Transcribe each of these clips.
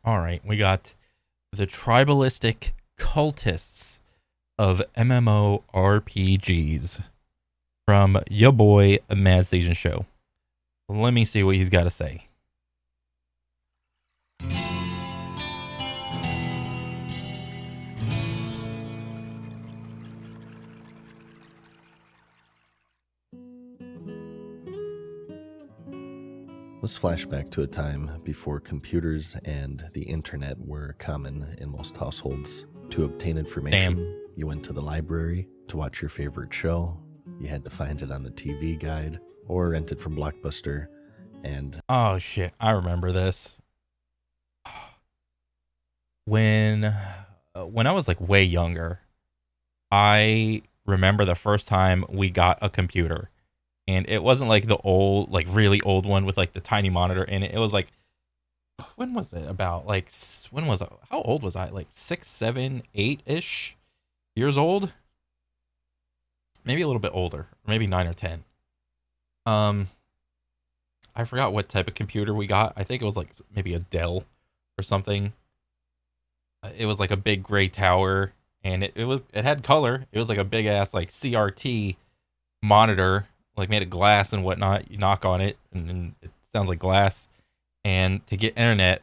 All right, we got the tribalistic cultists of MMORPGs from your boy Mad Station Show. Let me see what he's got to say. Let's flash back to a time before computers and the internet were common in most households. To obtain information, you went to the library. To watch your favorite show, you had to find it on the TV guide or rent it from Blockbuster. And oh shit, I remember this. When I was like way younger, I remember the first time we got a computer. And it wasn't like the old, like really old one with like the tiny monitor in it. It was like, when was it? About like, when was I? How old was I? Like 6, 7, 8-ish years old? Maybe a little bit older, maybe 9 or 10. I forgot what type of computer we got. I think it was like maybe a Dell or something. It was like a big gray tower, and it had color. It was like a big ass like CRT monitor, like made of glass and whatnot. You knock on it, and it sounds like glass. And to get internet,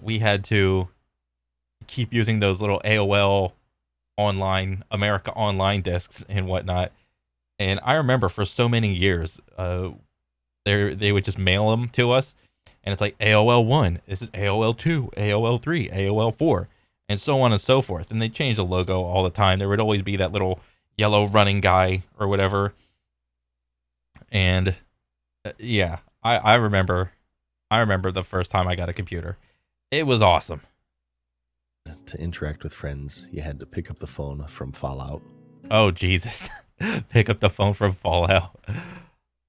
we had to keep using those little AOL online, America Online discs and whatnot. And I remember for so many years, they would just mail them to us, and it's like AOL 1, this is AOL 2, AOL 3, AOL 4, and so on and so forth. And they change the logo all the time. There would always be that little yellow running guy or whatever. And yeah, I remember the first time I got a computer. It was awesome. to interact with friends, you had to pick up the phone from Fallout. Oh Jesus. Pick up the phone from Fallout.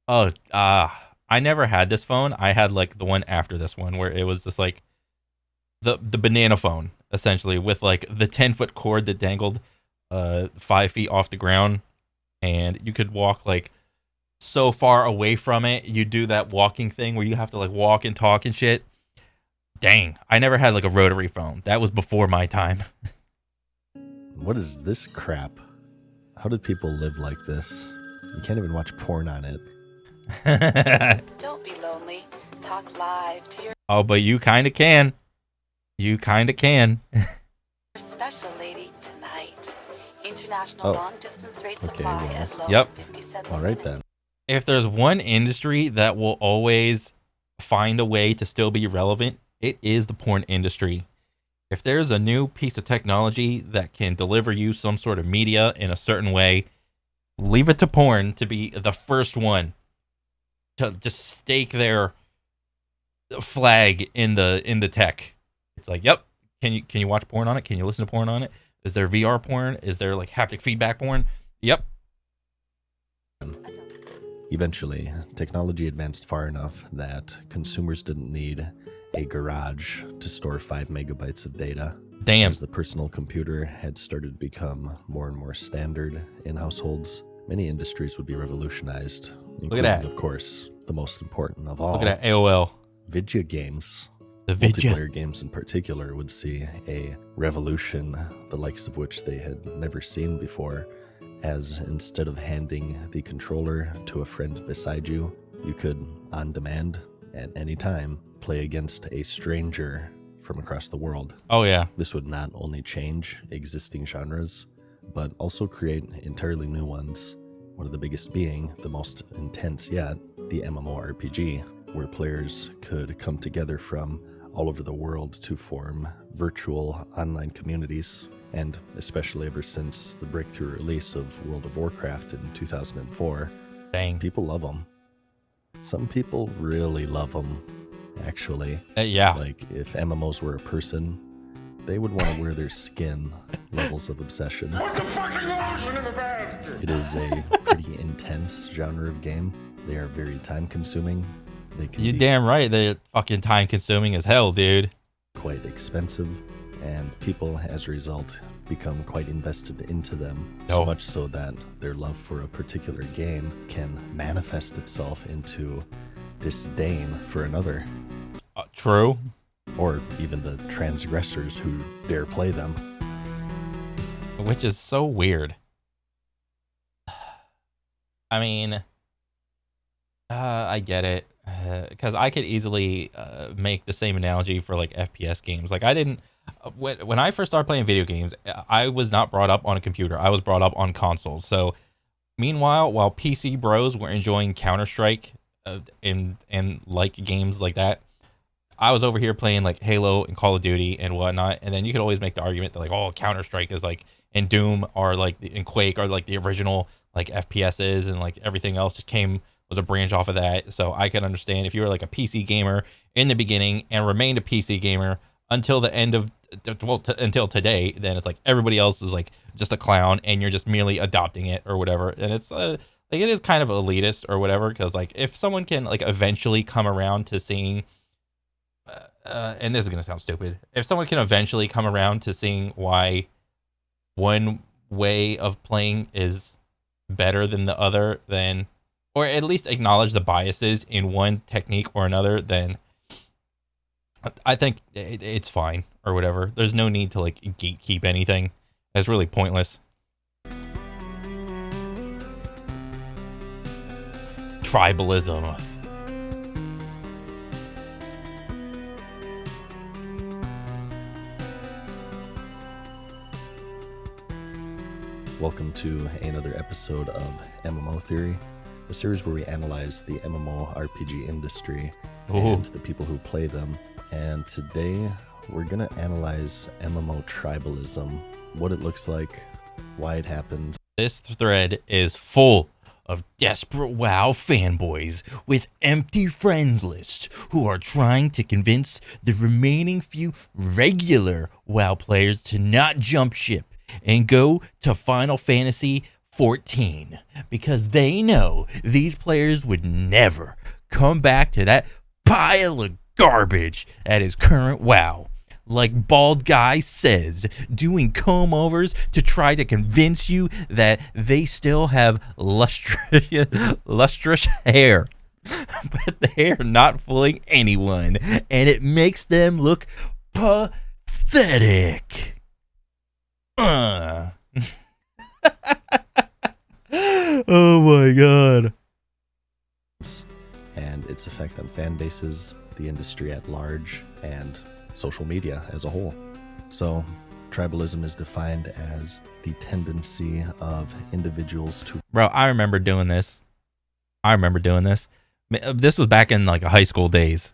Oh, I never had this phone. I had like the one after this one where it was just like the banana phone, essentially, with like the 10-foot cord that dangled 5 feet off the ground, and you could walk like so far away from it. You do that walking thing where you have to like walk and talk and shit. Dang, I never had like a rotary phone. That was before my time. What is this crap? How did people live like this? You can't even watch porn on it. Don't be lonely. Talk live to your Oh, but you kind of can. You kind of can. special lady tonight. International long-distance rate Okay, supply well, as low yep. as 50 cents a All right minute. then. If there's one industry that will always find a way to still be relevant, it is the porn industry. If there's a new piece of technology that can deliver you some sort of media in a certain way, leave it to porn to be the first one to just stake their flag in the tech. It's like, yep, can you watch porn on it? Can you listen to porn on it? Is there VR porn? Is there like haptic feedback porn? Yep. Eventually, technology advanced far enough that consumers didn't need a garage to store 5 megabytes of data. Damn. As the personal computer had started to become more and more standard in households, many industries would be revolutionized, including, that. of course, the most important of all, Look at that AOL. video games. The video. Multiplayer games in particular would see a revolution, the likes of which they had never seen before, as instead of handing the controller to a friend beside you, you could, on demand, at any time, play against a stranger from across the world. Oh yeah. This would not only change existing genres, but also create entirely new ones. One of the biggest being, the most intense yet, the MMORPG, where players could come together from all over the world to form virtual online communities. And especially ever since the breakthrough release of World of Warcraft in 2004, Dang. people love them. Some people really love them, actually. Yeah. Like, if MMOs were a person, they would want to wear their skin. Levels of obsession. Put the fucking lotion in the basket! It is a pretty intense genre of game. They are very time-consuming. They can You be damn right. They're fucking time consuming as hell, dude. quite expensive, and people, as a result, become quite invested into them. Oh. So much so that their love for a particular game can manifest itself into disdain for another. True. or even the transgressors who dare play them. Which is so weird. I mean, I get it, because I could easily make the same analogy for like FPS games. Like I didn't when I first started playing video games, I was not brought up on a computer. I was brought up on consoles. So meanwhile, while PC bros were enjoying Counter-Strike and like games like that, I was over here playing like Halo and Call of Duty and whatnot. And then you could always make the argument that like, oh, Counter-Strike is like, and Doom are like, and Quake are like the original like FPSs, and like everything else just was a branch off of that. So I can understand if you were like a PC gamer in the beginning and remained a PC gamer until the end of, well, until today, then it's like everybody else is like just a clown and you're just merely adopting it or whatever. And it's like, it is kind of elitist or whatever, because like if someone can like eventually come around to seeing, and this is going to sound stupid, if someone can eventually come around to seeing why one way of playing is better than the other, then, or at least acknowledge the biases in one technique or another, then I think it's fine or whatever. There's no need to like gatekeep anything. That's really pointless. Tribalism. Welcome to another episode of MMO Theory, a series where we analyze the MMORPG industry and the people who play them. And today we're going to analyze MMO tribalism, what it looks like, why it happens. This thread is full of desperate WoW fanboys with empty friends lists who are trying to convince the remaining few regular WoW players to not jump ship and go to Final Fantasy 14, because they know these players would never come back to that pile of garbage that is current WoW. Like Bald Guy says, doing comb overs to try to convince you that they still have lustrous hair. But they are not fooling anyone, and it makes them look pathetic. Oh my god. And its effect on fan bases, the industry at large, and social media as a whole. So, tribalism is defined as the tendency of individuals to... Bro, I remember doing this. This was back in like high school days.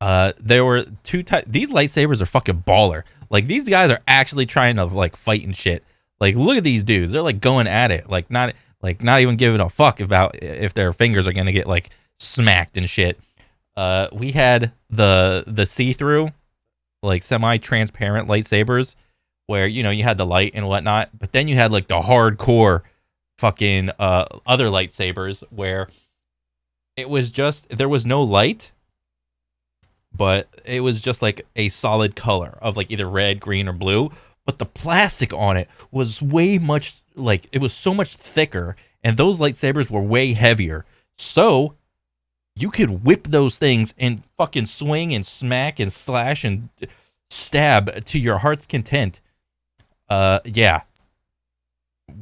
There were two types. These lightsabers are fucking baller. Like, these guys are actually trying to like fight and shit. Like, look at these dudes. They're like going at it. Like not even giving a fuck about if their fingers are gonna get like smacked and shit. We had the see-through, like semi-transparent lightsabers where, you know, you had the light and whatnot, but then you had like the hardcore fucking other lightsabers where it was just, there was no light, but it was just like a solid color of like either red, green, or blue. But the plastic on it was way much, like, it was so much thicker, and those lightsabers were way heavier. So you could whip those things and fucking swing and smack and slash and stab to your heart's content. Yeah.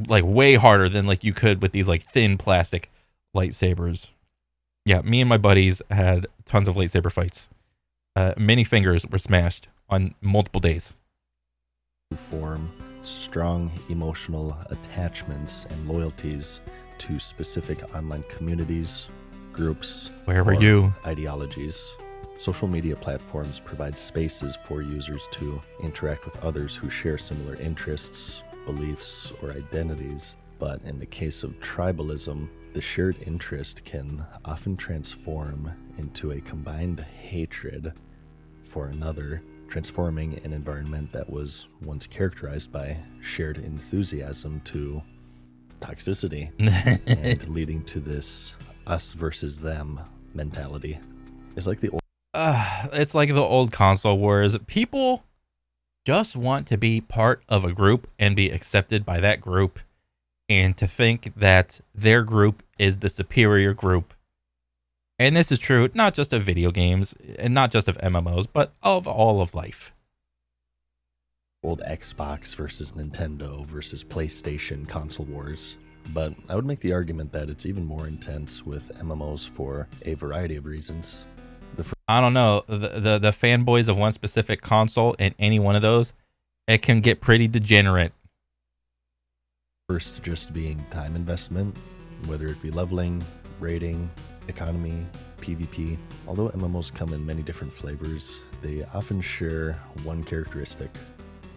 Like way harder than like you could with these like thin plastic lightsabers. Yeah, me and my buddies had tons of lightsaber fights. Many fingers were smashed on multiple days. Form strong emotional attachments and loyalties to specific online communities, groups, where were you? Ideologies. Social media platforms provide spaces for users to interact with others who share similar interests, beliefs, or identities. But in the case of tribalism, the shared interest can often transform into a combined hatred for another, transforming an environment that was once characterized by shared enthusiasm to toxicity and leading to this us versus them mentality. It's like the old console wars. People just want to be part of a group and be accepted by that group, and to think that their group is the superior group. And this is true not just of video games and not just of MMOs, but of all of life. Old Xbox versus Nintendo versus PlayStation console wars. But I would make the argument that it's even more intense with MMOs for a variety of reasons. I don't know, the fanboys of one specific console and any one of those, it can get pretty degenerate. First, just being time investment, whether it be leveling, raiding, economy, PvP. Although MMOs come in many different flavors, they often share one characteristic.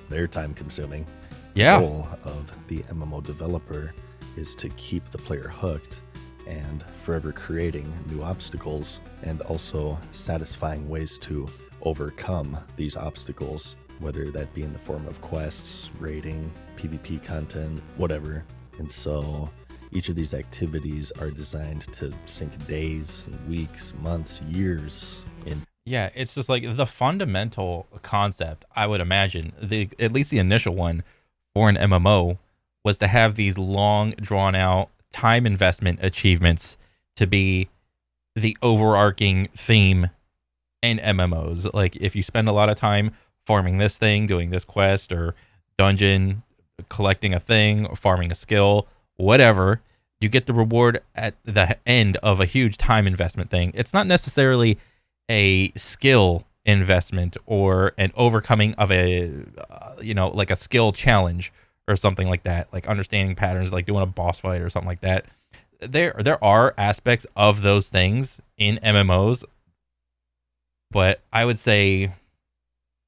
They're time consuming. Yeah. The goal of the MMO developer is to keep the player hooked and forever creating new obstacles and also satisfying ways to overcome these obstacles, whether that be in the form of quests, raiding, PvP content, whatever. And so each of these activities are designed to sink days, weeks, months, years in. Yeah, it's just like the fundamental concept, I would imagine, at least the initial one for an MMO, was to have these long, drawn-out time investment achievements to be the overarching theme in MMOs. Like, if you spend a lot of time farming this thing, doing this quest, or dungeon, collecting a thing, or farming a skill, whatever, you get the reward at the end of a huge time investment thing. It's not necessarily a skill investment or an overcoming of a like a skill challenge or something like that, like understanding patterns, like doing a boss fight or something like that. There are aspects of those things in MMOs, but I would say,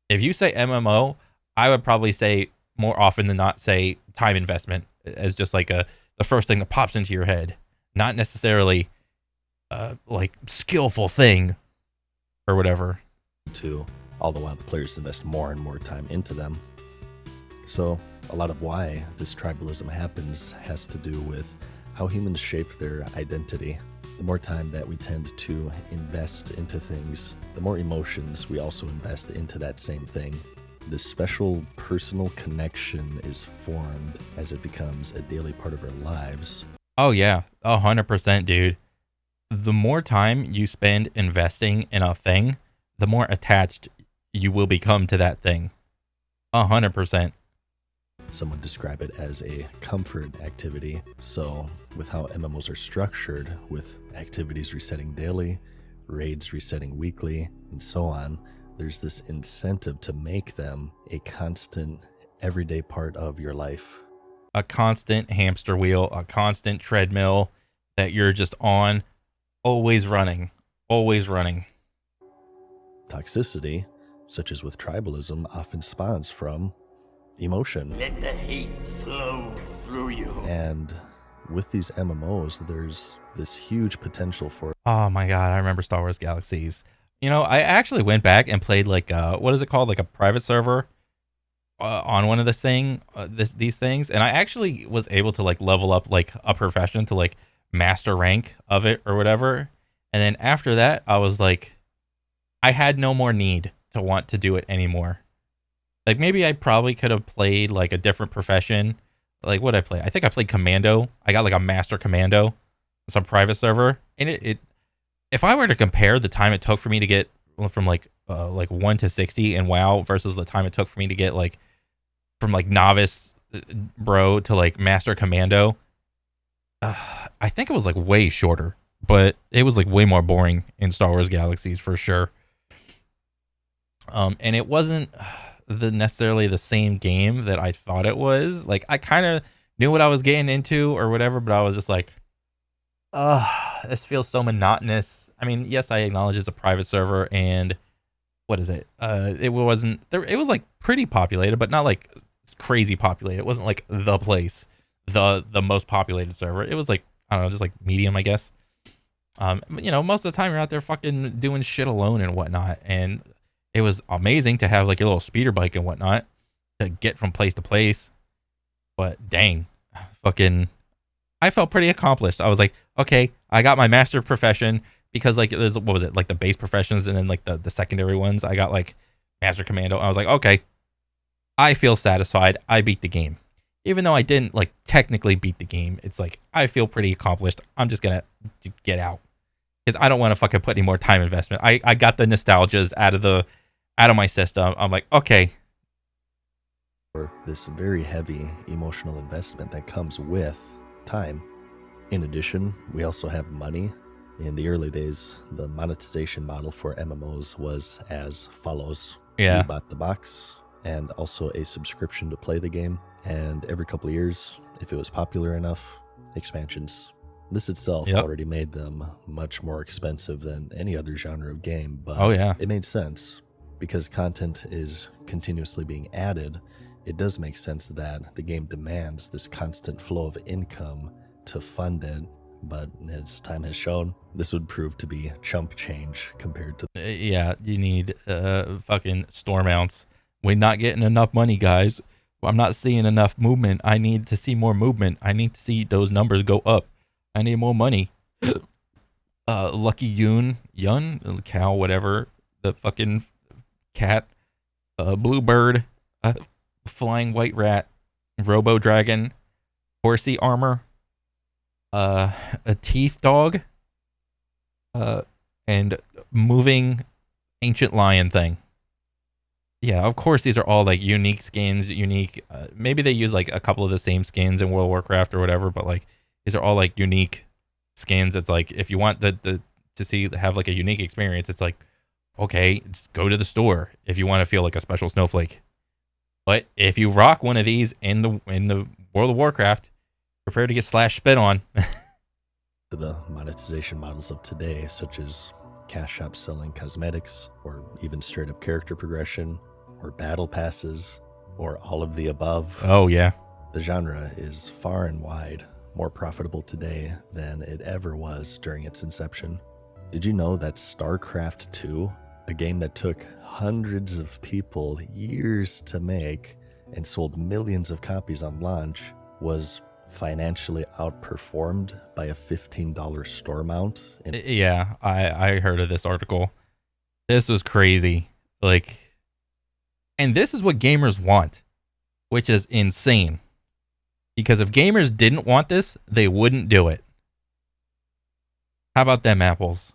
if you say MMO, I would probably say more often than not say time investment as just like the first thing that pops into your head, not necessarily like skillful thing or whatever. To all the while the players invest more and more time into them. So a lot of why this tribalism happens has to do with how humans shape their identity. The more time that we tend to invest into things, the more emotions we also invest into that same thing. This special personal connection is formed as it becomes a daily part of our lives. Oh yeah, 100%, dude. The more time you spend investing in a thing, the more attached you will become to that thing. 100%. Some would describe it as a comfort activity. So with how MMOs are structured, with activities resetting daily, raids resetting weekly, and so on, there's this incentive to make them a constant, everyday part of your life. A constant hamster wheel, a constant treadmill that you're just on, always running, always running. Toxicity, such as with tribalism, often spawns from emotion. Let the hate flow through you. And with these MMOs, there's this huge potential for. Oh my god, I remember Star Wars Galaxies. You know, I actually went back and played like what is it called, like a private server on one of these things, and I actually was able to like level up like a profession to like master rank of it or whatever. And then after that, I was like, I had no more need to want to do it anymore. Like maybe I probably could have played like a different profession. Like what did I play? I think I played Commando. I got like a Master Commando, some private server, and it if I were to compare the time it took for me to get from like 1 to 60 in WoW versus the time it took for me to get like from like novice bro to like Master Commando, I think it was like way shorter, but it was like way more boring in Star Wars Galaxies for sure. And it wasn't necessarily the same game that I thought it was. Like I kind of knew what I was getting into or whatever, but I was just like, this feels so monotonous. I mean, yes, I acknowledge it's a private server, and what is it? It wasn't there. It was like pretty populated, but not like crazy populated. It wasn't like the place, the most populated server. It was like, I don't know, just like medium, I guess. You know, most of the time you're out there fucking doing shit alone and whatnot, and it was amazing to have like your little speeder bike and whatnot to get from place to place. But dang, fucking, I felt pretty accomplished. I was like, okay, I got my master profession, because like there's, what was it, like the base professions and then like the secondary ones. I got like Master Commando. I was like, okay, I feel satisfied. I beat the game. Even though I didn't like technically beat the game, it's like I feel pretty accomplished. I'm just gonna get out. because I don't want to fucking put any more time investment. I got the nostalgias out of my system. I'm like, okay. Or this very heavy emotional investment that comes with time. In addition, we also have money. In the early days, the monetization model for MMOs was as follows. Yeah. You bought the box and also a subscription to play the game, and every couple of years, if it was popular enough, expansions. This itself already made them much more expensive than any other genre of game, but it made sense. Because content is continuously being added, it does make sense that the game demands this constant flow of income to fund it. But as time has shown, this would prove to be chump change compared to... Yeah, you need fucking store mounts. We're not getting enough money, guys. I'm not seeing enough movement. I need to see more movement. I need to see those numbers go up. I need more money. Lucky Yun, cow, whatever. The fucking cat, bluebird, flying white rat, robo dragon, horsey armor, a teeth dog, and moving ancient lion thing. Yeah, of course these are all like unique skins, maybe they use like a couple of the same skins in World of Warcraft or whatever, but like these are all like unique skins. It's like if you want to have like a unique experience, it's like, okay, just go to the store if you want to feel like a special snowflake. But if you rock one of these in the World of Warcraft, prepare to get spit on. The monetization models of today, such as cash shops selling cosmetics, or even straight up character progression, or battle passes, or all of the above. Oh yeah. The genre is far and wide more profitable today than it ever was during its inception. Did you know that StarCraft 2, a game that took hundreds of people years to make and sold millions of copies on launch, was financially outperformed by a $15 store mount? Yeah, I heard of this article. This was crazy. Like, and this is what gamers want, which is insane. Because if gamers didn't want this, they wouldn't do it. How about them apples?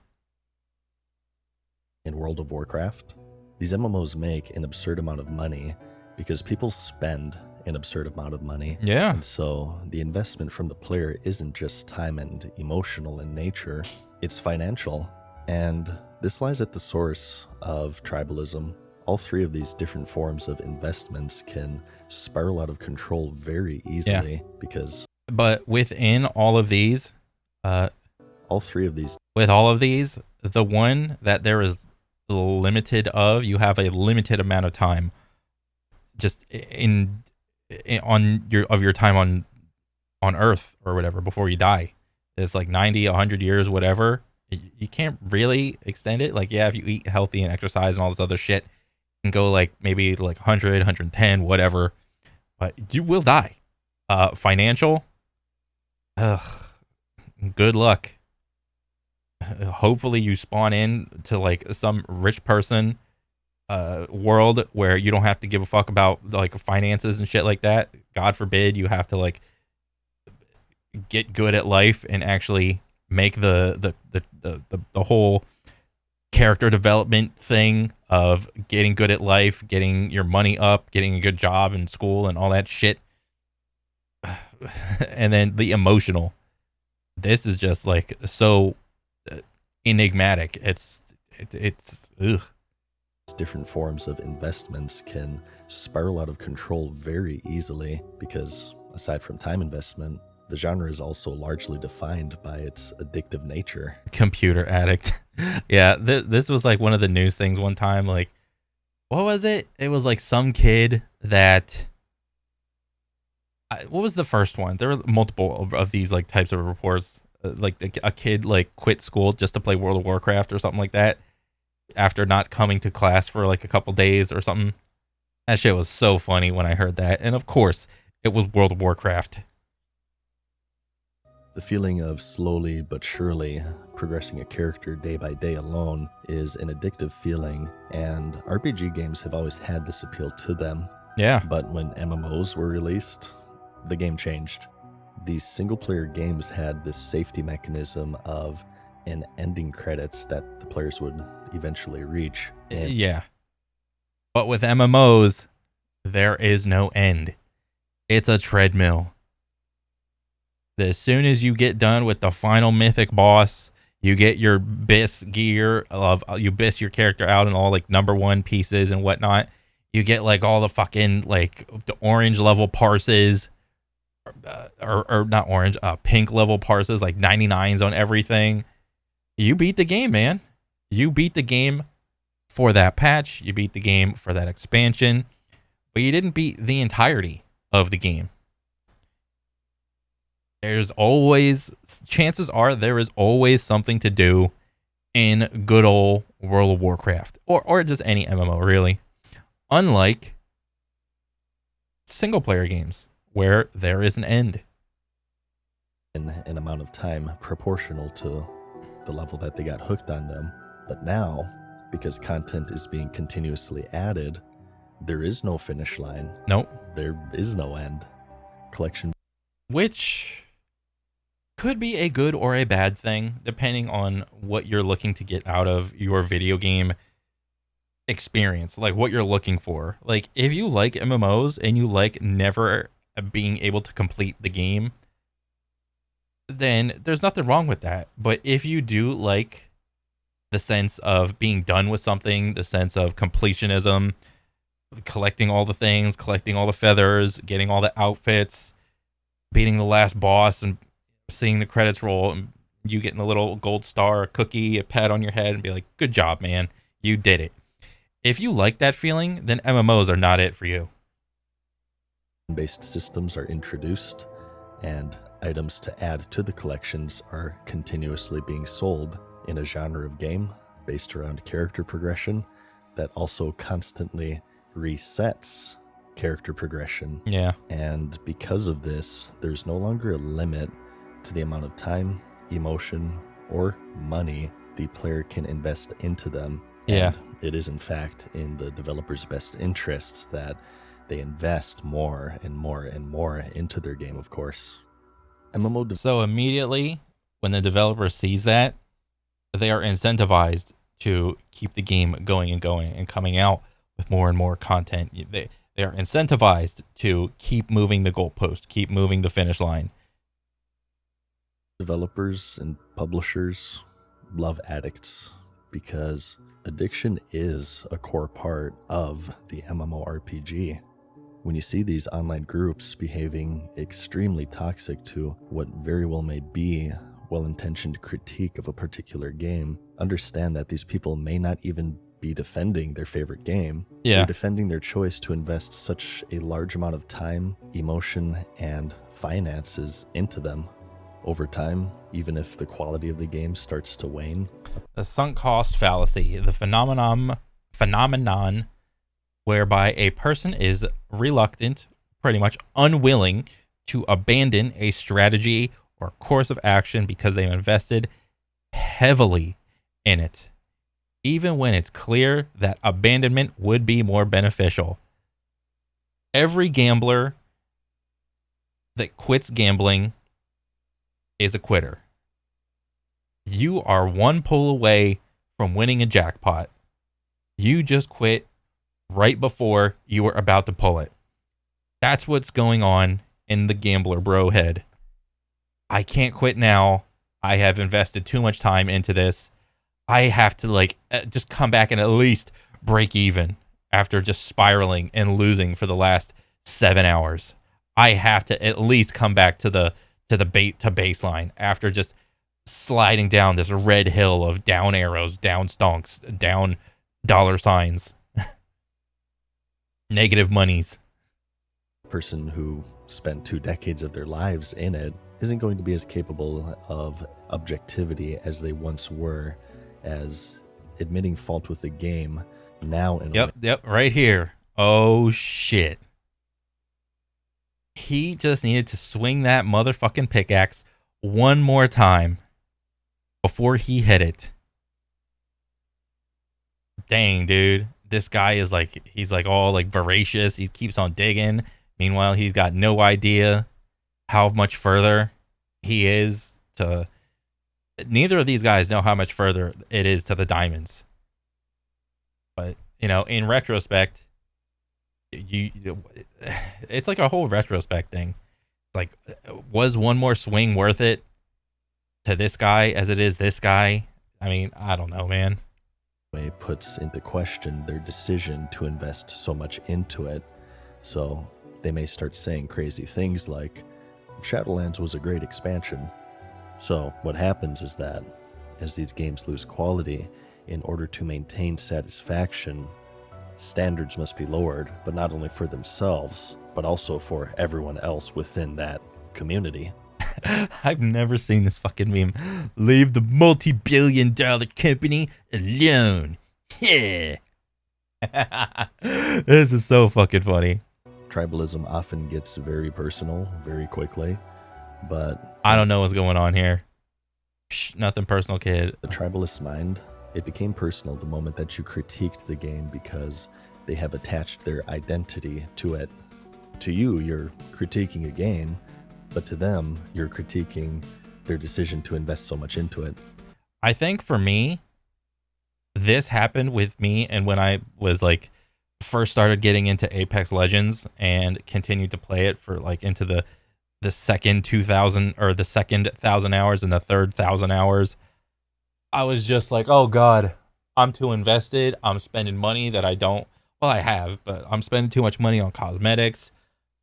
In World of Warcraft, these MMOs make an absurd amount of money because people spend an absurd amount of money. Yeah. And so the investment from the player isn't just time and emotional in nature, it's financial. And this lies at the source of tribalism. All three of these different forms of investments can spiral out of control very easily because... But within all of these... all three of these... With all of these, the one that there is limited of, you have a limited amount of time just on your time on Earth or whatever before you die. It's like 90, 100 years, whatever. You can't really extend it. Like, yeah, if you eat healthy and exercise and all this other shit, you can go like maybe like 100, 110, whatever. But you will die. Financial, good luck. Hopefully you spawn in to like some rich person world where you don't have to give a fuck about like finances and shit like that. God forbid you have to like get good at life and actually make the whole character development thing of getting good at life, getting your money up, getting a good job in school and all that shit. And then the emotional. This is just like so enigmatic. It's ugh. Different forms of investments can spiral out of control very easily because aside from time investment, the genre is also largely defined by its addictive nature. Computer addict. Yeah, this was like one of the news things one time. Like, what was it? It was like some kid that... what was the first one? There were multiple of these like types of reports. Like a kid like quit school just to play World of Warcraft or something like that after not coming to class for like a couple days or something. That shit was so funny when I heard that. And of course, it was World of Warcraft. The feeling of slowly but surely progressing a character day by day alone is an addictive feeling, and RPG games have always had this appeal to them. Yeah. But when MMOs were released, the game changed. These single-player games had this safety mechanism of and ending credits that the players would eventually reach. And Yeah. But with MMOs, there is no end. It's a treadmill. As soon as you get done with the final mythic boss, you get your BIS gear of you BIS your character out in all like #1 pieces and whatnot. You get like all the fucking like the orange level parses, or not orange, pink level parses, like 99s on everything. You beat the game, man. You beat the game for that patch. You beat the game for that expansion, but you didn't beat the entirety of the game. There's always, chances are there is always something to do in good old World of Warcraft, or just any MMO really. Unlike single player games where there is an end. in an amount of time proportional to the level that they got hooked on them. But now, because content is being continuously added, there is no finish line. Nope. There is no end. Collection. Which could be a good or a bad thing, depending on what you're looking to get out of your video game experience, like what you're looking for. Like, if you like MMOs and you like never being able to complete the game, then there's nothing wrong with that. But if you do like the sense of being done with something, the sense of completionism, collecting all the things, collecting all the feathers, getting all the outfits, beating the last boss, and seeing the credits roll, and you getting a little gold star, a cookie, a pat on your head, and be like, good job, man. You did it. If you like that feeling, then MMOs are not it for you. Based systems are introduced, and items to add to the collections are continuously being sold in a genre of game based around character progression that also constantly resets character progression. Yeah. And because of this, there's no longer a limit to the amount of time, emotion, or money the player can invest into them. Yeah. And it is in fact in the developer's best interests that they invest more and more and more into their game, of course. So immediately when the developer sees that, they are incentivized to keep the game going and coming out with more and more content. They are incentivized to keep moving the goalpost, keep moving the finish line. Developers and publishers love addicts because addiction is a core part of the MMORPG. When you see these online groups behaving extremely toxic to what very well may be well-intentioned critique of a particular game, understand that these people may not even be defending their favorite game. Yeah. They're defending their choice to invest such a large amount of time, emotion, and finances into them. Over time, even if the quality of the game starts to wane. The sunk cost fallacy, the phenomenon whereby a person is reluctant, pretty much unwilling, to abandon a strategy or course of action because they've invested heavily in it, even when it's clear that abandonment would be more beneficial. Every gambler that quits gambling is a quitter. You are one pull away from winning a jackpot. You just quit right before you were about to pull it. That's what's going on in the gambler bro head. I can't quit now. I have invested too much time into this. I have to just come back and at least break even after just spiraling and losing for the last 7 hours. I have to at least come back to the baseline after just sliding down this red hill of down arrows, down stonks, down dollar signs, negative monies. Person who spent 2 decades of their lives in it isn't going to be as capable of objectivity as they once were, as admitting fault with the game now. Yep, right here. Oh shit. He just needed to swing that motherfucking pickaxe one more time before he hit it. Dang, dude. This guy is he's all voracious. He keeps on digging. Meanwhile, he's got no idea how much further he is to Neither of these guys know how much further it is to the diamonds. But, in retrospect, it's like a whole retrospect thing. Like, was one more swing worth it to this guy as it is this guy? I mean, I don't know, man. It puts into question their decision to invest so much into it. So they may start saying crazy things like, Shadowlands was a great expansion. So what happens is that as these games lose quality, in order to maintain satisfaction, standards must be lowered, but not only for themselves, but also for everyone else within that community. I've never seen this fucking meme. Leave the multi-billion-dollar company alone. Yeah. This is so fucking funny. Tribalism often gets very personal very quickly, but I don't know what's going on here. Psh, nothing personal, kid. the tribalist's mind, it became personal the moment that you critiqued the game because they have attached their identity to it. To you, you're critiquing a game, but to them, you're critiquing their decision to invest so much into it. I think for me, this happened with me, and when I was like first started getting into Apex Legends and continued to play it for like into the second 2,000 or the second 1,000 hours and the third 1,000 hours, I was just like, oh God, I'm too invested. I'm spending money that I don't, well, I have, but I'm spending too much money on cosmetics,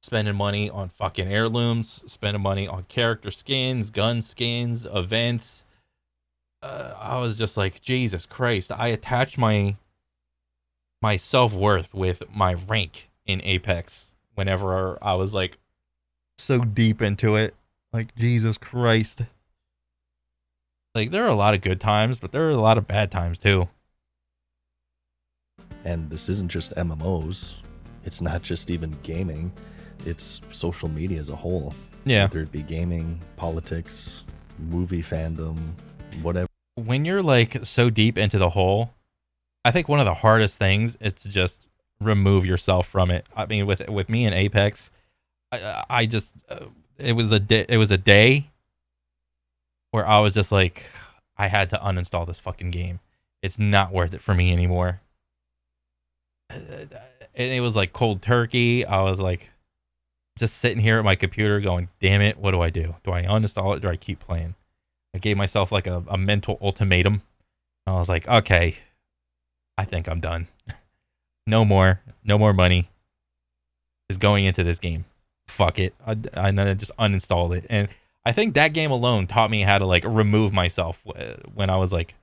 spending money on fucking heirlooms, spending money on character skins, gun skins, events. I was just like, Jesus Christ, I attached my self-worth with my rank in Apex whenever I was like so deep into it. Like, Jesus Christ. Like, there are a lot of good times, but there are a lot of bad times too. And this isn't just MMOs. It's not just even gaming. It's social media as a whole. Yeah. Whether it be gaming, politics, movie fandom, whatever. When you're like so deep into the hole, I think one of the hardest things is to just remove yourself from it. I mean, with me in Apex, I just it was a day where I was just like, I had to uninstall this fucking game. It's not worth it for me anymore. And it was like cold turkey. I was like just sitting here at my computer going, damn it, what do I do? Do I uninstall it? Do I keep playing? I gave myself like a mental ultimatum. I was like, okay, I think I'm done. No more money is going into this game. Fuck it. I just uninstalled it. And I think that game alone taught me how to like remove myself when I was like,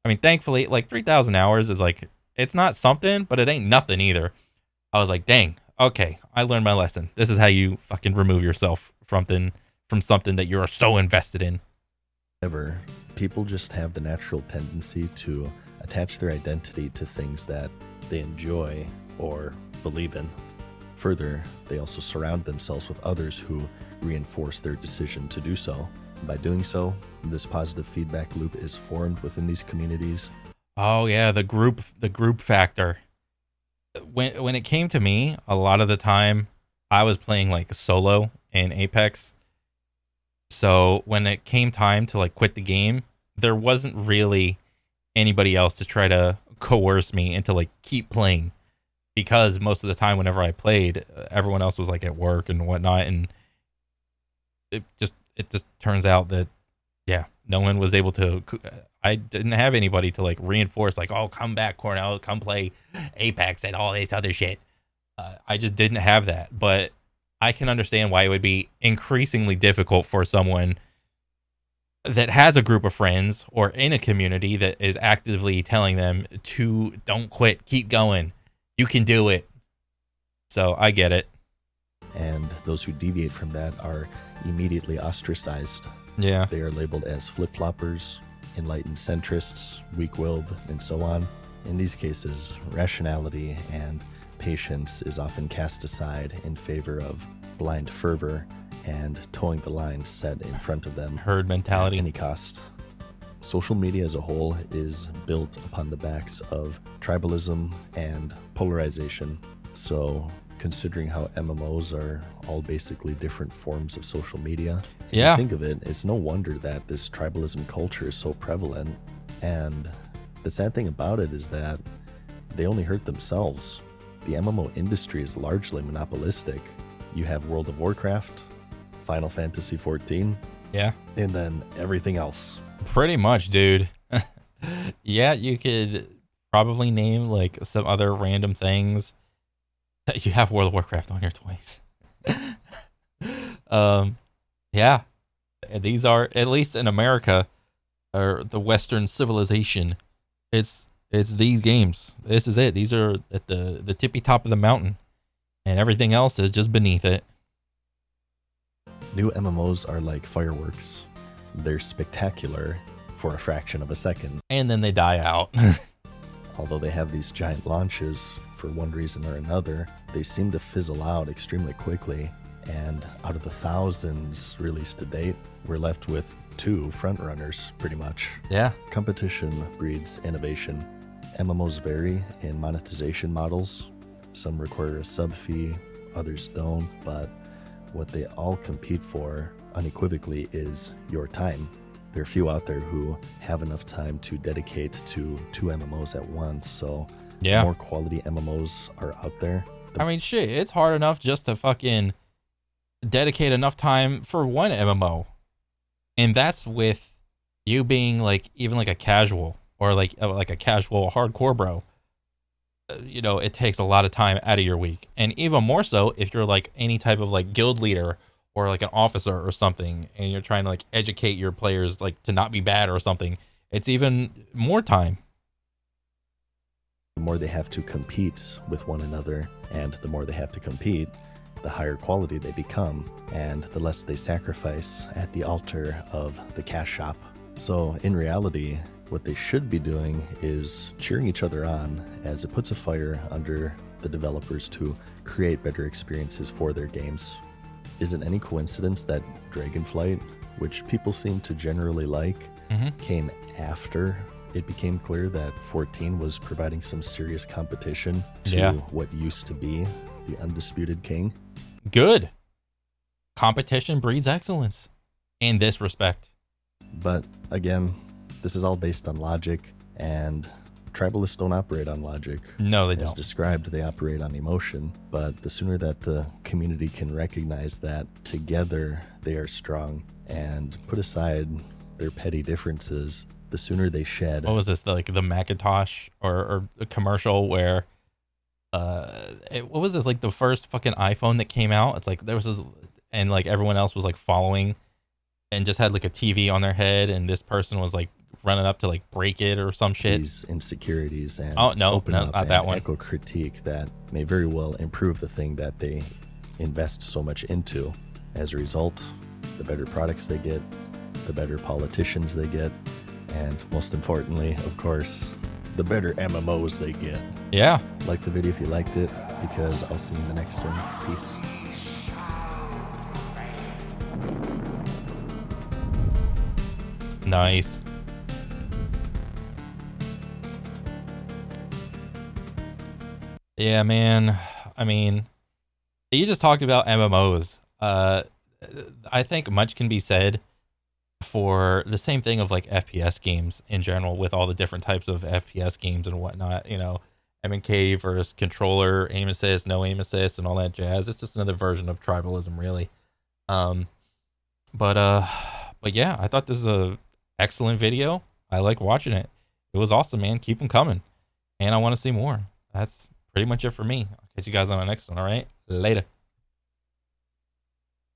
I mean, thankfully, like 3,000 hours is like, it's not something, but it ain't nothing either. I was like, dang, okay, I learned my lesson. This is how you fucking remove yourself from something that you're so invested in. However, people just have the natural tendency to attach their identity to things that they enjoy or believe in. Further, they also surround themselves with others who reinforce their decision to do so. By doing so, this positive feedback loop is formed within these communities. Oh yeah, the group factor. When it came to me, a lot of the time I was playing like solo in Apex. So when it came time to like quit the game, there wasn't really anybody else to try to coerce me into like keep playing, because most of the time whenever I played, everyone else was like at work and whatnot, and it just turns out that no one was able to. I didn't have anybody to like reinforce like, oh, come back, Cornel, come play Apex and all this other shit. I just didn't have that, but I can understand why it would be increasingly difficult for someone that has a group of friends or in a community that is actively telling them to don't quit, keep going, you can do it. So I get it. And those who deviate from that are immediately ostracized. Yeah. They are labeled as flip-floppers, enlightened centrists, weak-willed, and so on. In these cases, rationality and patience is often cast aside in favor of blind fervor and towing the line set in front of them. Herd mentality. At any cost. Social media as a whole is built upon the backs of tribalism and polarization. So considering how MMOs are all basically different forms of social media. If Yeah. you think of it, it's no wonder that this tribalism culture is so prevalent. And the sad thing about it is that they only hurt themselves. The MMO industry is largely monopolistic. You have World of Warcraft, Final Fantasy XIV, Yeah. and then everything else. Pretty much, dude. Yeah, you could probably name like some other random things. You have World of Warcraft on your toys. Yeah. These are, at least in America, or the Western civilization, it's these games. This is it. These are at the tippy top of the mountain, and everything else is just beneath it. New MMOs are like fireworks. They're spectacular for a fraction of a second. And then they die out. Although they have these giant launches, for one reason or another, they seem to fizzle out extremely quickly. And out of the thousands released to date, we're left with 2 frontrunners, pretty much. Yeah. Competition breeds innovation. MMOs vary in monetization models. Some require a sub fee, others don't, but what they all compete for unequivocally is your time. There are few out there who have enough time to dedicate to 2 MMOs at once, so Yeah. the more quality MMOs are out there. I mean, shit, it's hard enough just to fucking dedicate enough time for one MMO. And that's with you being like, even like a casual or like a casual hardcore bro. You know, it takes a lot of time out of your week. And even more so if you're like any type of like guild leader or like an officer or something, and you're trying to like educate your players like to not be bad or something. It's even more time. The more they have to compete with one another, and the more they have to compete, the higher quality they become, and the less they sacrifice at the altar of the cash shop. So in reality, what they should be doing is cheering each other on, as it puts a fire under the developers to create better experiences for their games. Isn't any coincidence that Dragonflight, which people seem to generally like, came after it became clear that 14 was providing some serious competition to what used to be the undisputed king? Good. Competition breeds excellence in this respect. But again, this is all based on logic, and tribalists don't operate on logic. No, they As don't. described, they operate on emotion, but the sooner that the community can recognize that together they are strong and put aside their petty differences, the sooner they shed. What was this, like the Macintosh or a commercial where what was this, like the first fucking iPhone that came out? It's like there was this, and like everyone else was like following and just had like a TV on their head, and this person was like running up to like break it or some shit. These insecurities and open up not that one. echo critique that may very well improve the thing that they invest so much into. As a result, the better products they get, the better politicians they get, and most importantly, of course, the better MMOs they get. Yeah. Like the video if you liked it, because I'll see you in the next one. Peace. Nice. Yeah, man. I mean, you just talked about MMOs. I think much can be said for the same thing of like FPS games in general, with all the different types of FPS games and whatnot. You know, M&K versus controller, aim assist, no aim assist, and all that jazz. It's just another version of tribalism, really. But yeah, I thought this is a excellent video. I like watching it. It was awesome, man. Keep them coming, and I want to see more. That's pretty much it for me. I'll catch you guys on the next one. All right, later.